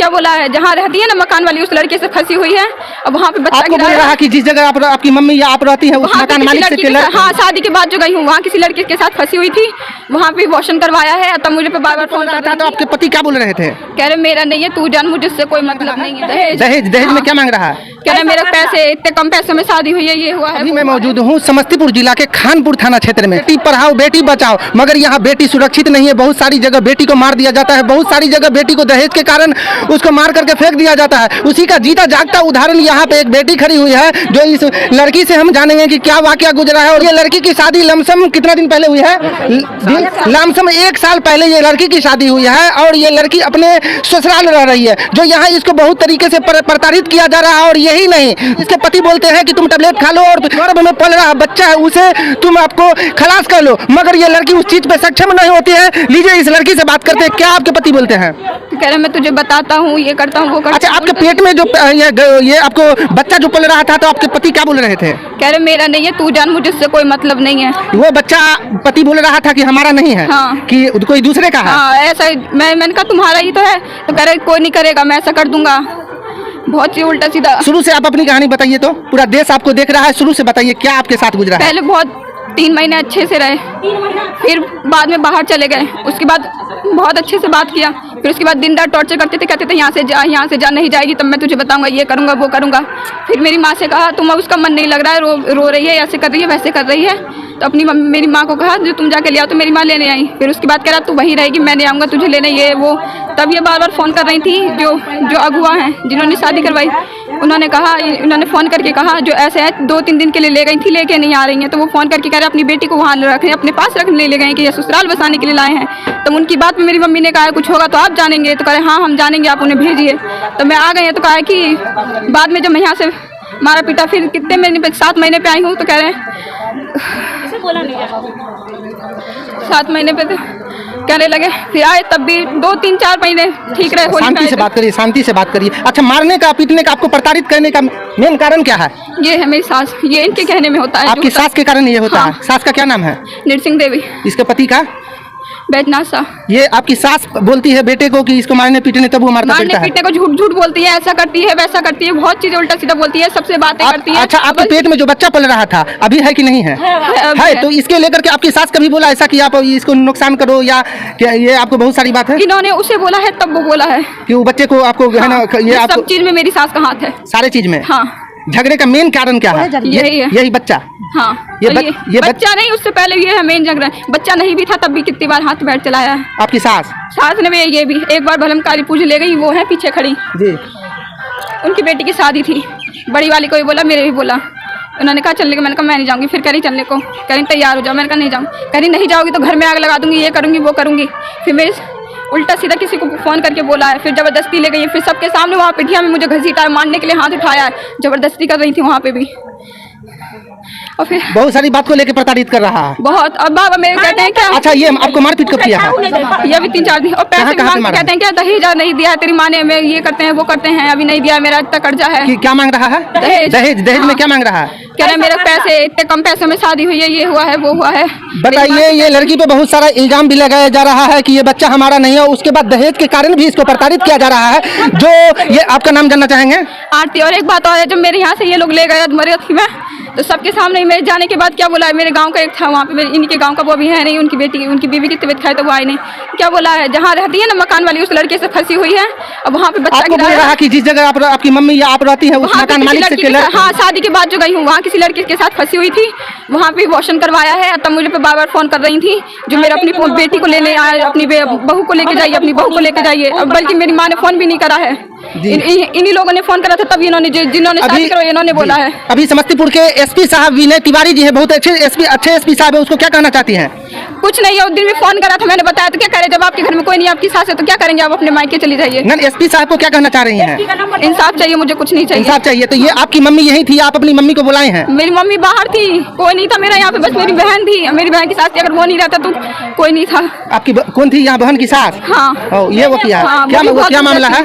क्या बोला है, जहाँ रहती है ना मकान वाली उस लड़के से फंसी हुई है। अब वहाँ पे बच्चा आपको बोल रहा कि जिस जगह आपकी मम्मी या आप रहती है उस मकान मालिक से हाँ शादी के बाद जो गई हूँ वहाँ किसी लड़के के साथ फंसी हुई थी, वहाँ पे वॉशन करवाया है। तब मुझे बार बार फोन करता। तो आपके पति क्या बोल रहे थे? कह रहे मेरा नहीं है, तू जान, मुझे इससे कोई मतलब नहीं है। दहेज में क्या मांग रहा है? कह रहे मेरे पैसे, इतने कम पैसों में शादी हुई है, ये हुआ है। अभी मैं मौजूद हूँ समस्तीपुर जिला के खानपुर थाना क्षेत्र में। बेटी पढ़ाओ बेटी बचाओ, मगर यहाँ बेटी सुरक्षित नहीं है। बहुत सारी जगह बेटी को मार दिया जाता है, बहुत सारी जगह बेटी को दहेज के कारण उसको मार करके फेंक दिया जाता है। उसी का जीता जागता उदाहरण यहाँ पे एक बेटी खड़ी हुई है, जो इस लड़की से हम जानेंगे कि क्या वाकया गुजरा है। और ये लड़की की शादी लमसम कितना दिन पहले हुई है? लमसम 1 साल पहले ये लड़की की शादी हुई है और ये लड़की अपने ससुराल रह रही है, जो यहाँ इसको बहुत तरीके से प्रताड़ित किया जा रहा है। और यही नहीं, इसके पति बोलते हैं कि तुम टैबलेट खा लो और गर्भ में पल रहा बच्चा है उसे तुम आपको खलास कर लो, मगर ये लड़की उस चीज पे सक्षम नहीं होती है। लीजिए इस लड़की से बात करते हैं। क्या आपके पति बोलते हैं? कह रहे मैं तुझे बताता हूँ, ये करता हूँ, वो करता हूँ। अच्छा, आपके पेट में जो ये आपको बच्चा जो पल रहा था, तो आपके पति क्या बोल रहे थे? कह रहे मेरा नहीं है, तू जान, मुझे इससे कोई मतलब नहीं है। वो बच्चा पति बोल रहा था कि हमारा नहीं है। हाँ। कि कोई दूसरे का है। हाँ ऐसा मैंने कहा तुम्हारा ही तो है, तो कह रहे कोई नहीं करेगा, मैं ऐसा कर दूंगा। बहुत ही उल्टा सीधा। शुरू से आप अपनी कहानी बताइए, तो पूरा देश आपको देख रहा है। शुरू से बताइए क्या आपके साथ गुजरा है। पहले बहुत 3 महीने अच्छे से रहे, फिर बाद में बाहर चले गए। उसके बाद बहुत अच्छे से बात किया, फिर उसके बाद दिन रात टॉर्चर करते थे, कहते थे यहाँ से जा, नहीं जाएगी तब मैं तुझे बताऊंगा, ये करूंगा वो करूंगा। फिर मेरी माँ से कहा तुम उसका मन नहीं लग रहा है, रो रही है, ऐसे कर रही है वैसे कर रही है। तो अपनी मेरी माँ को कहा जो तुम जाके ले आओ, तो मेरी माँ लेने आई। फिर उसके बाद कह रहा तू वहीं रहेगी, मैं नहीं आऊँगा तुझे लेने, ये वो। तब ये बार बार फ़ोन कर रही थी जो अगुआ हैं जिन्होंने शादी करवाई, उन्होंने फ़ोन करके कहा जो ऐसे है 2-3 दिन के लिए ले गई थी, लेके नहीं आ रही हैं। तो वो फ़ोन करके कह रहे अपनी बेटी को वहाँ रख रहे, अपने पास रखने ले गए कि ये ससुराल बसाने के लिए लाए हैं। तो उनकी बात में मेरी मम्मी ने कहा कुछ होगा तो आप जानेंगे, तो कह रहे हाँ हम जानेंगे, आप उन्हें भेजिए। तो मैं आ गई हैं, तो कहा कि बाद में जब मैं यहाँ से मारा पीटा, फिर कितने महीने 7 महीने पे आई हूँ, तो कह रहे हैं 7 महीने पे तो कहने लगे। फिर आए तब भी 2-3-4 महीने ठीक रहे। शांति से बात करिए, शांति से बात करिए। अच्छा, मारने का पीटने का आपको प्रताड़ित करने का मेन कारण क्या है? ये है मेरी सास, ये इनके कहने में होता है। आपकी सास के कारण ये होता हाँ। है? सास का क्या नाम है? नरसिंह देवी। इसके पति का? बैजनाथ साहब। ये आपकी सास बोलती है बेटे को कि इसको मारने पीटने, तब वो मारता पीटता है? मारने पीटने को झूठ बोलती है, ऐसा करती है वैसा करती है, बहुत चीजें उल्टा सीधा बोलती है, सबसे बातें करती है। अच्छा, आपके पेट में जो बच्चा पल रहा था अभी है कि नहीं है? है। तो इसके लेकर के आपकी सास कभी बोला ऐसा कि आप इसको नुकसान करो, या ये आपको बहुत सारी बात है? इन्होंने उसे बोला है, तब वो बोला है कि वो बच्चे को आपको है ना, ये आपको सब चीज में मेरी सास का हाथ है। सारे चीज में? हाँ। झगड़े का मेन कारण क्या है? यही है, यही बच्चा। हाँ। ये बच्चा नहीं, उससे पहले ये है मेन झगड़ा। बच्चा नहीं भी था तब भी कितनी बार हाथ बैठ चलाया है आपकी सास ने भी। ये भी एक बार भलम काली पूजा ले गई, वो है पीछे खड़ी जी। उनकी बेटी की शादी थी, बड़ी वाली को भी बोला, मेरे भी बोला। उन्होंने कहा चलने को, मैंने कहा मैं नहीं जाऊंगी। फिर कह रही चलने को, कह रही तैयार हो जाओ। मैंने कहा नहीं जाऊँ। कह रही नहीं जाओगी तो घर में आग लगा दूंगी, ये करूंगी वो करूंगी। फिर मेरे उल्टा सीधा किसी को फ़ोन करके बोला है, फिर ज़बरदस्ती ले गई। फिर सबके सामने वहाँ पिटिया में मुझे घसीटा, मारने के लिए हाथ उठाया है, ज़बरदस्ती कर रही थी वहाँ पे भी। और फिर बहुत सारी बात को लेकर प्रताड़ित कर रहा है बहुत। अब बाबा मेरे कहते हैं क्या? अच्छा, ये आपको मारपीट कब किया है? ये भी 3-4 दिन। और पैसे कहते हैं क्या दहेज नहीं दिया तेरी माँ ने, ये करते हैं वो करते हैं, अभी नहीं दिया, मेरा इतना कर्जा है। क्या मांग रहा है? दहेज में क्या मांग रहा है? कह रहे मेरे पैसे, इतने कम पैसों में शादी हुई है, ये हुआ है वो हुआ है। बताइए, ये लड़की पे बहुत सारा इल्जाम भी लगाया जा रहा है कि ये बच्चा हमारा नहीं है, उसके बाद दहेज के कारण भी इसको प्रताड़ित किया जा रहा है। जो ये आपका नाम जानना चाहेंगे? आरती। और एक बात और है, जब मेरे यहाँ से ये लोग ले गए मरियत में, तो सबके सामने मेरे जाने के बाद क्या बोला है, मेरे गांव का एक था वहाँ पे, इनके गांव का, वो भी है नहीं, उनकी बेटी उनकी बीवी की तबीयत खराब, तो वो आई नहीं। क्या बोला है, जहाँ रहती है ना मकान वाली उस लड़के से फंसी हुई है, अब वहाँ पे बच्चा बोल रहा कि जिस जगह आपकी मम्मी या आप रहती है उस मकान मालिक से हाँ शादी के बाद जो गई हूँ वहाँ किसी लड़के के साथ फंसी हुई थी, वहाँ पे वॉशन करवाया है। तब मुझे बार बार फोन कर रही थी जो मेरा अपनी बेटी को लेने आए, अपनी बहू को लेके जाइए, अपनी बहू को लेके जाइए। बल्कि मेरी माँ ने फोन भी नहीं करा है, इन्हीं लोगों ने फोन करा था, तब इन्होंने जिन्होंने शादी करो इन्होंने बोला है। अभी समस्तीपुर के एसपी साहब विनय तिवारी जी हैं, बहुत अच्छे एसपी साहब है, उसको क्या कहना चाहती हैं? कुछ नहीं है, उस दिन भी फोन करा था, मैंने बताया तो क्या करे, जब आपके घर में कोई नहीं, आपकी सास है तो क्या करेंगे, आप अपने मायके चली जाइए। एसपी साहब को क्या कहना चाह रही हैं? इंसाफ चाहिए, मुझे कुछ नहीं चाहिए। इंसाफ चाहिए। तो ये आपकी मम्मी यही थी, आप अपनी मम्मी को बुलाए हैं? मेरी मम्मी बाहर थी, कोई नहीं था मेरा यहाँ पे, बस मेरी बहन थी, मेरी बहन की सास थी, अगर वो नहीं रहता तो कोई नहीं था। आपकी कौन थी यहाँ बहन की सास? हाँ। ये वो किया हाँ, क्या मामला है?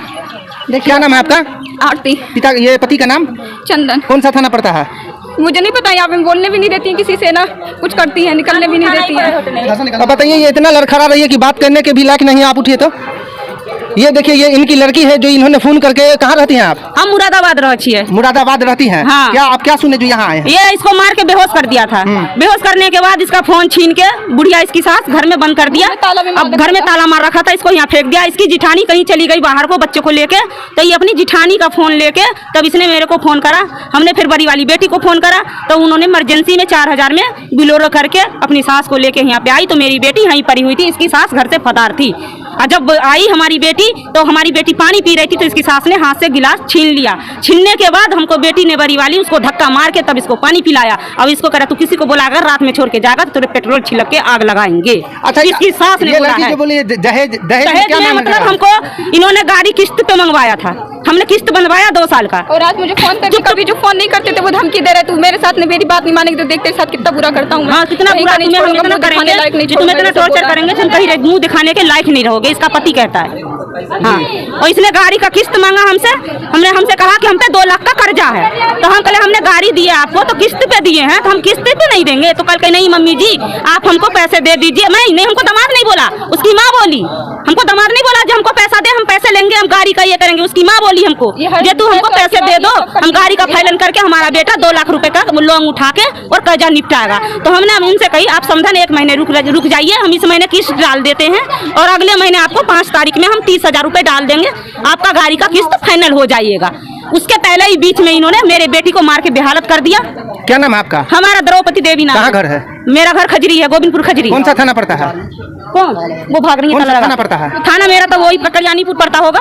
क्या नाम है आपका? आरती। ये पति का नाम? चंदन। कौन सा थाना पड़ता है? मुझे नहीं पता, यहाँ पे बोलने भी नहीं देती है किसी से, ना कुछ करती है, निकलने भी नहीं देती है। अब बताइए, ये इतना लड़खड़ा रही है कि बात करने के भी लायक नहीं, आप उठिए तो ये देखिए, ये इनकी लड़की है जो इन्होंने फोन करके, कहाँ रहती हैं आप? हम मुरादाबाद रह छिए। मुरादाबाद रहती हैं? हाँ। क्या आप क्या सुने जो यहाँ आए हैं? ये इसको मार के बेहोश कर दिया था। बेहोश करने के बाद इसका फोन छीन के बुढ़िया इसकी सास घर में बंद कर दिया। अब घर में ताला मार रखा था, इसको यहाँ फेंक दिया। इसकी जिठानी कहीं चली गई बाहर को बच्चों को लेके, तो ये अपनी जिठानी का फोन लेके तब इसने मेरे को फोन करा। हमने फिर बड़ी वाली बेटी को फोन करा, तो उन्होंने इमरजेंसी में 4000 में बिलोरो करके अपनी सास को लेके यहाँ पे आई। तो मेरी बेटी यहीं पड़ी हुई थी, इसकी सास घर से फरार थी। और जब आई हमारी बेटी, तो हमारी बेटी पानी पी रही थी, तो इसकी सास ने हाथ से गिलास छीन लिया। छीनने के बाद हमको बेटी ने बड़ी वाली उसको धक्का मार के तब इसको पानी पिलाया। अब इसको करा तू किसी को बुलाकर रात में छोड़ के जाएगा तो तेरे पेट्रोल छिड़क के आग लगाएंगे। अच्छा, इसकी सास ने बोला है। दहेज दहेज में मतलब हमको इन्होंने गाड़ी किस्त पे मंगवाया था, हमने किस्त बनवाया 2 साल का। और आज मुझे फोन करके कभी जो फोन नहीं करते थे वो धमकी दे रहे, तू मेरे साथ में मेरी बात नहीं मानेगी तो देख तेरे साथ कितना बुरा करता हूँ। हाँ, कितना बुरा तुम्हें हम इतना करेंगे, तुम्हें इतना टॉर्चर करेंगे, तुम कहीं मुंह दिखाने के लायक नहीं रहोगे, इसका पति कहता है। हाँ, और इसने गाड़ी का किस्त मांगा हमसे। हमसे कहा कि हम पे 2 लाख का कर्जा है, तो हम कहे हमने गाड़ी दी है आपको तो किस्त पे दिए हैं, तो हम किस्त पे नहीं देंगे। तो कल के नहीं मम्मी जी आप हमको पैसे दे दीजिए। नहीं, हमको दामाद नहीं बोला, उसकी माँ बोली। हमको दामाद नहीं बोला जो हमको पैसा दे, हम पैसे लेंगे, हम गाड़ी का ये करेंगे। उसकी माँ बोली हमको ये तू हमको पैसे दे दो, हम गाड़ी का फाइनल करके हमारा बेटा 2 लाख रुपए का लोन उठा के और कर्जा निपटाएगा। तो हमने उनसे कही आप समझन 1 महीने रुक जाइए, हम इस महीने किस्त डाल देते हैं और अगले महीने आपको 5 तारीख में हम 30,000 रुपए डाल देंगे, आपका गाड़ी का किस्त फाइनल हो जाइएगा। उसके पहले ही बीच में इन्होंने मेरे बेटी को मार के बेहालत कर दिया। क्या नाम है आपका? हमारा द्रौपदी देवी नाम। कहाँ घर है? मेरा घर खजरी है, गोविंदपुर खजरी। कौन सा थाना पड़ता है? कौन वो भाग रही है? थाना पड़ता है? थाना मेरा तो वही कल्याणीपुर पड़ता होगा।